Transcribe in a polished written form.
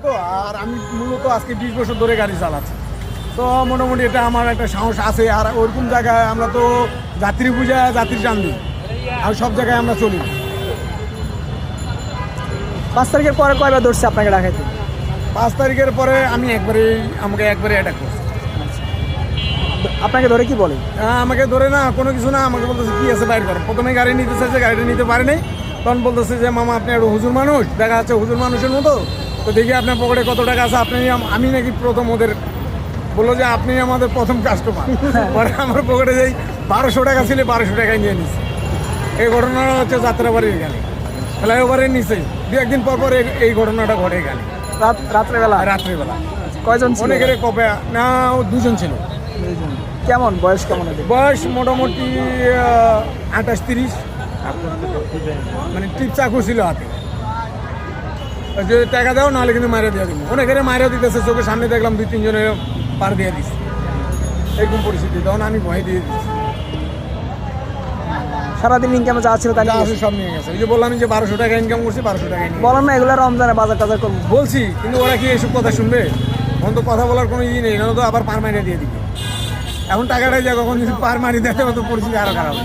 তো আর আমি মূলত আজকে 20 বছর ধরে গাড়ি চালাচ্ছি, তো মোটামুটি এটা আমার একটা সাহস আছে। আর ওরকম জায়গায় আমরা তো যাত্রী বুঝা যাত্রী টান দিই, আর সব জায়গায় আমরা চলি। 5 তারিখের পরে কয়বার ধরছে আপনাকে ডাকাইতে? 5 তারিখের পরে আমাকে একবারে অ্যাটাক করছে। আপনাকে ধরে কি বলে? আমাকে ধরে না কোনো কিছু না, আমাকে বলতেছে কি আছে বাইর করো। প্রথমে গাড়ি নিতে চাইছে, গাড়িটা নিতে পারে নাই। তখন বলতেছে যে মামা আপনি একটা হুজুর মানুষ, দেখা যাচ্ছে হুজুর মানুষের মতো, তো দেখি আপনার পকেটে কত টাকা আছে। আমি নাকি প্রথম ওদের বললো যে আপনি আমাদের প্রথম কাস্টমার। পরে আমার পকেটে যাই 1200 টাকা ছিল, 1200 টাকায় নিয়ে নিচ্ছে। এই ঘটনাটা হচ্ছে যাত্রাবাড়ির এখানে ফ্লাইওভারের নিচে 2-1 দিন পর পর এই ঘটনাটা ঘটে এখানে রাত্রেবেলা। কয়জন ছিল? অনেকের কপে না, 2 জন ছিল। কেমন বয়স, কেমন আছে? বয়স মোটামুটি 28-30, মানে টিপ চাকু ছিল হাতে। যদি টাকা দাও নাহলে কিন্তু মারা দিয়ে দিব। অনেকের মারা দিতেছে, চোখের সামনে দেখলাম 2-3 জনের পার দিয়ে দিচ্ছে। এরকম পরিস্থিতি, তখন আমি ভয় দিয়ে দিচ্ছি। সারাদিন ইনকামে যা ছিল তাই যা আছে সব নিয়ে গেছে। ওই যে বললাম যে 1200 টাকা ইনকাম করছি, 1200 টাকা নিয়ে বলেন না এগুলো রমজানে বাজার টাজার করবো বলছি, কিন্তু ওরা কি এইসব কথা শুনবে? এখন তো কথা বলার কোনো নেই, না তো আবার পার মারিয়ে দিয়ে দিবে। এখন টাকাটাই যা কখন যদি পার মারি দেয়, তো পরিস্থিতি আরো খারাপ।